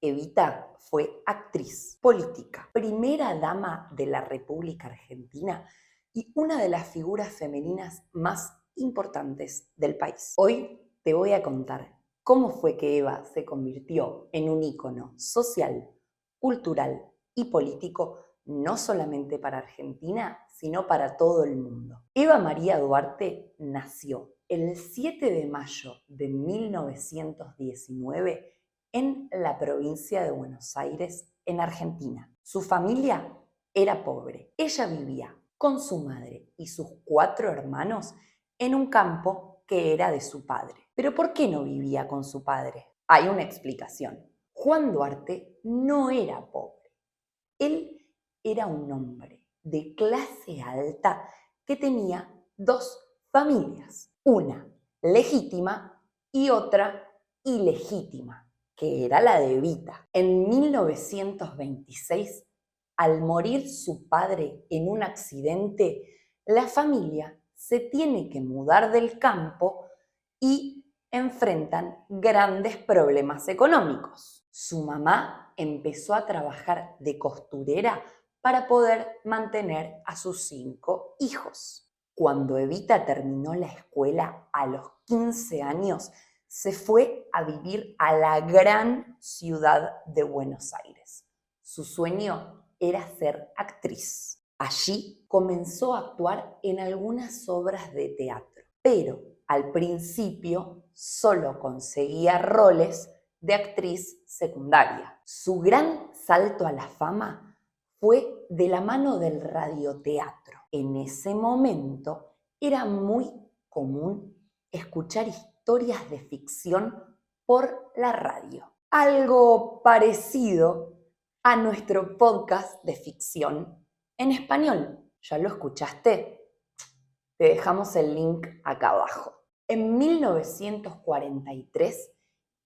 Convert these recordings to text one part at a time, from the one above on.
Evita fue actriz, política, primera dama de la República Argentina y una de las figuras femeninas más importantes del país. Hoy te voy a contar cómo fue que Eva se convirtió en un ícono social, cultural y político, no solamente para Argentina, sino para todo el mundo. Eva María Duarte nació el 7 de mayo de 1919 en la provincia de Buenos Aires, en Argentina. Su familia era pobre. Ella vivía con su madre y sus 4 hermanos en un campo que era de su padre. ¿Pero por qué no vivía con su padre? Hay una explicación. Juan Duarte no era pobre. Él era un hombre de clase alta que tenía 2 familias, una legítima y otra ilegítima, que era la de Evita. En 1926, al morir su padre en un accidente, la familia se tiene que mudar del campo y enfrentan grandes problemas económicos. Su mamá empezó a trabajar de costurera para poder mantener a sus 5 hijos. Cuando Evita terminó la escuela a los 15 años, se fue a vivir a la gran ciudad de Buenos Aires. Su sueño era ser actriz. Allí comenzó a actuar en algunas obras de teatro, pero al principio solo conseguía roles de actriz secundaria. Su gran salto a la fama fue de la mano del radioteatro. En ese momento era muy común escuchar historias de ficción por la radio. Algo parecido a nuestro podcast de ficción en español. ¿Ya lo escuchaste? Te dejamos el link acá abajo. En 1943,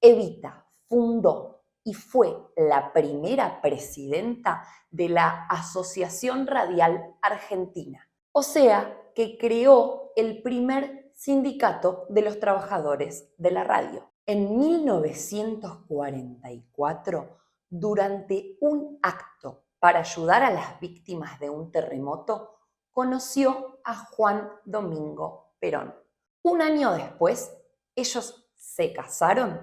Evita fundó y fue la primera presidenta de la Asociación Radial Argentina. O sea, que creó el primer sindicato de los trabajadores de la radio. En 1944, durante un acto para ayudar a las víctimas de un terremoto, conoció a Juan Domingo Perón. Un año después, ellos se casaron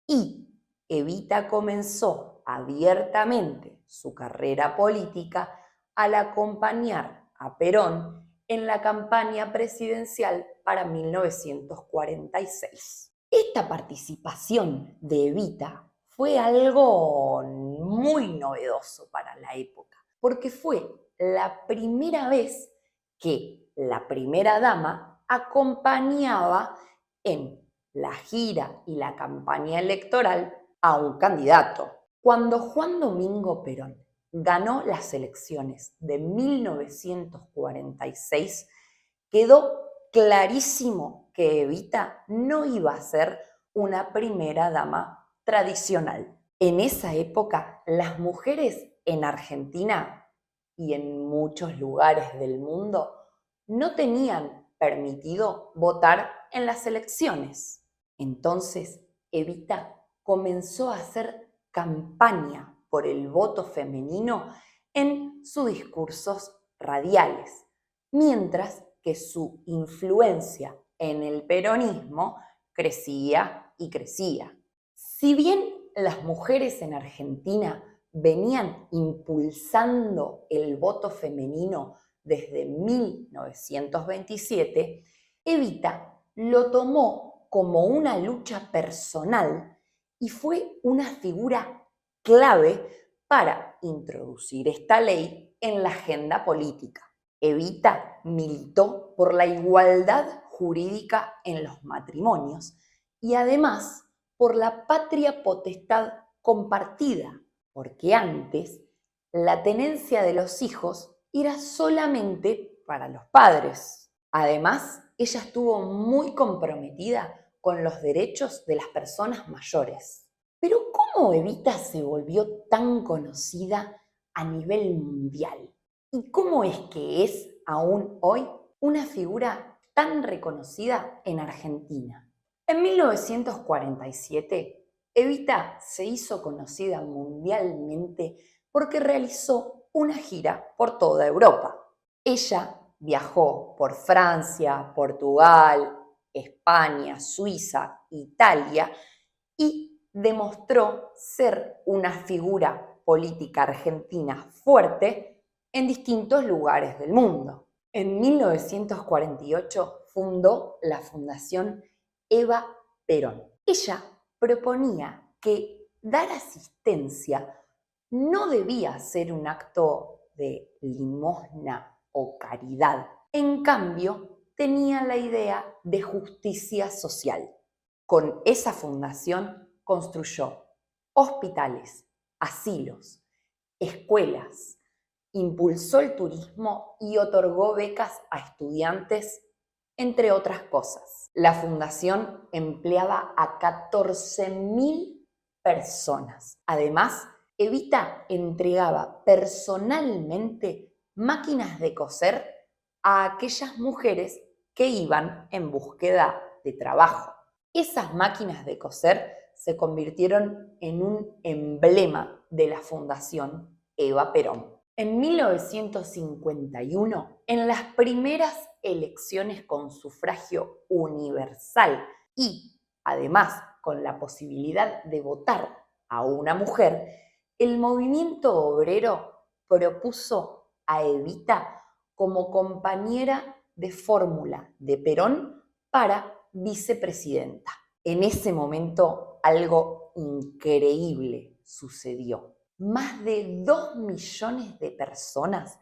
y Evita comenzó abiertamente su carrera política al acompañar a Perón en la campaña presidencial para 1946. Esta participación de Evita fue algo muy novedoso para la época, porque fue la primera vez que la primera dama acompañaba en la gira y la campaña electoral a un candidato. Cuando Juan Domingo Perón ganó las elecciones de 1946, quedó clarísimo que Evita no iba a ser una primera dama tradicional. En esa época, las mujeres en Argentina y en muchos lugares del mundo no tenían permitido votar en las elecciones. Entonces, Evita comenzó a hacer campaña por el voto femenino en sus discursos radiales, mientras que su influencia en el peronismo crecía y crecía. Si bien las mujeres en Argentina venían impulsando el voto femenino desde 1927, Evita lo tomó como una lucha personal y fue una figura clave para introducir esta ley en la agenda política. Evita militó por la igualdad jurídica en los matrimonios y además por la patria potestad compartida, porque antes la tenencia de los hijos era solamente para los padres. Además, ella estuvo muy comprometida con los derechos de las personas mayores. Pero ¿cómo Evita se volvió tan conocida a nivel mundial? ¿Y cómo es que es aún hoy una figura tan reconocida en Argentina? En 1947, Evita se hizo conocida mundialmente porque realizó una gira por toda Europa. Ella viajó por Francia, Portugal, España, Suiza, Italia y demostró ser una figura política argentina fuerte en distintos lugares del mundo. En 1948 fundó la Fundación Eva Perón. Ella proponía que dar asistencia no debía ser un acto de limosna o caridad. En cambio, tenía la idea de justicia social. Con esa fundación construyó hospitales, asilos, escuelas, impulsó el turismo y otorgó becas a estudiantes, entre otras cosas. La fundación empleaba a 14.000 personas. Además, Evita entregaba personalmente máquinas de coser a aquellas mujeres que iban en búsqueda de trabajo. Esas máquinas de coser se convirtieron en un emblema de la Fundación Eva Perón. En 1951, en las primeras elecciones con sufragio universal y, además, con la posibilidad de votar a una mujer, el movimiento obrero propuso a Evita como compañera de fórmula de Perón para vicepresidenta. En ese momento, algo increíble sucedió. Más de 2 millones de personas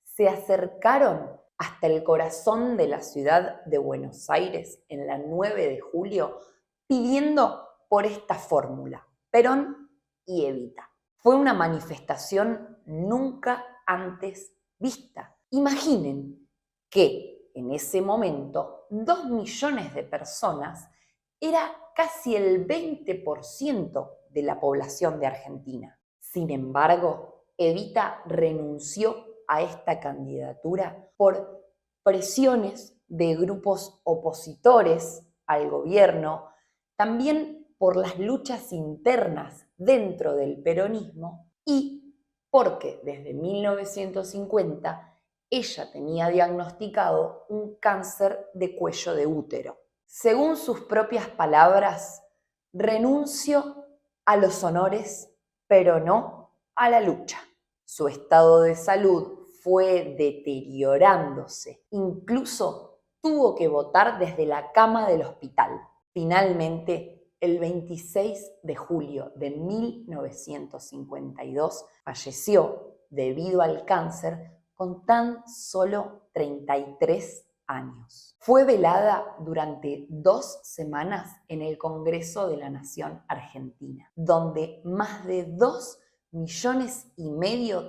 se acercaron hasta el corazón de la ciudad de Buenos Aires en la 9 de julio pidiendo por esta fórmula, Perón y Evita. Fue una manifestación nunca antes vista. Imaginen que en ese momento 2 millones de personas era casi el 20% de la población de Argentina. Sin embargo, Evita renunció a esta candidatura por presiones de grupos opositores al gobierno, también por las luchas internas dentro del peronismo y porque desde 1950 ella tenía diagnosticado un cáncer de cuello de útero. Según sus propias palabras, renuncio a los honores, pero no a la lucha. Su estado de salud fue deteriorándose. Incluso tuvo que votar desde la cama del hospital. Finalmente, el 26 de julio de 1952 falleció debido al cáncer con tan solo 33 años. Fue velada durante 2 semanas en el Congreso de la Nación Argentina, donde más de 2,5 millones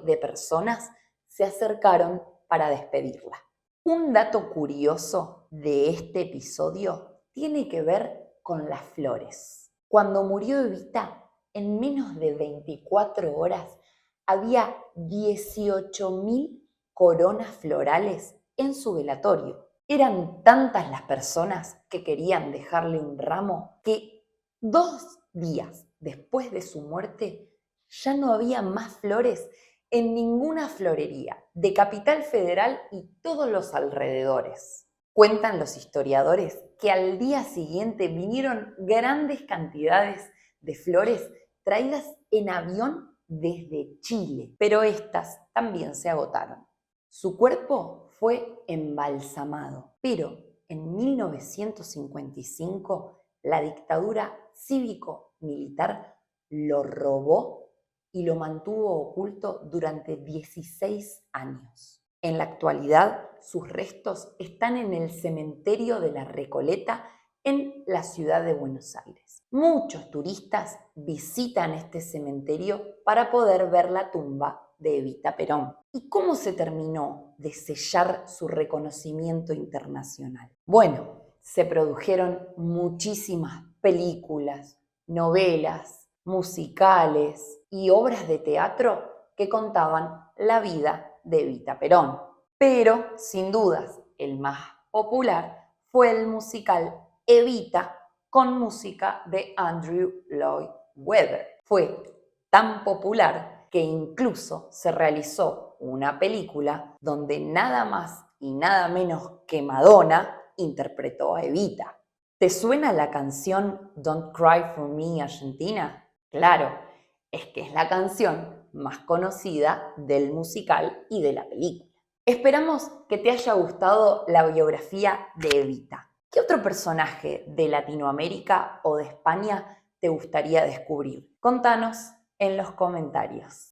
de personas se acercaron para despedirla. Un dato curioso de este episodio tiene que ver con las flores. Cuando murió Evita, en menos de 24 horas había 18.000 coronas florales en su velatorio. Eran tantas las personas que querían dejarle un ramo que 2 días después de su muerte ya no había más flores en ninguna florería de Capital Federal y todos los alrededores. Cuentan los historiadores que al día siguiente vinieron grandes cantidades de flores traídas en avión desde Chile, pero estas también se agotaron. Su cuerpo fue embalsamado, pero en 1955 la dictadura cívico-militar lo robó y lo mantuvo oculto durante 16 años. En la actualidad, sus restos están en el cementerio de la Recoleta en la ciudad de Buenos Aires. Muchos turistas visitan este cementerio para poder ver la tumba de Evita Perón. ¿Y cómo se terminó de sellar su reconocimiento internacional? Bueno, se produjeron muchísimas películas, novelas, musicales y obras de teatro que contaban la vida de Evita Perón. Pero, sin dudas, el más popular fue el musical Evita con música de Andrew Lloyd Weather. Fue tan popular que incluso se realizó una película donde nada más y nada menos que Madonna interpretó a Evita. ¿Te suena la canción Don't Cry for Me Argentina? Claro, es que es la canción más conocida del musical y de la película. Esperamos que te haya gustado la biografía de Evita. ¿Qué otro personaje de Latinoamérica o de España te gustaría descubrir? Contanos en los comentarios.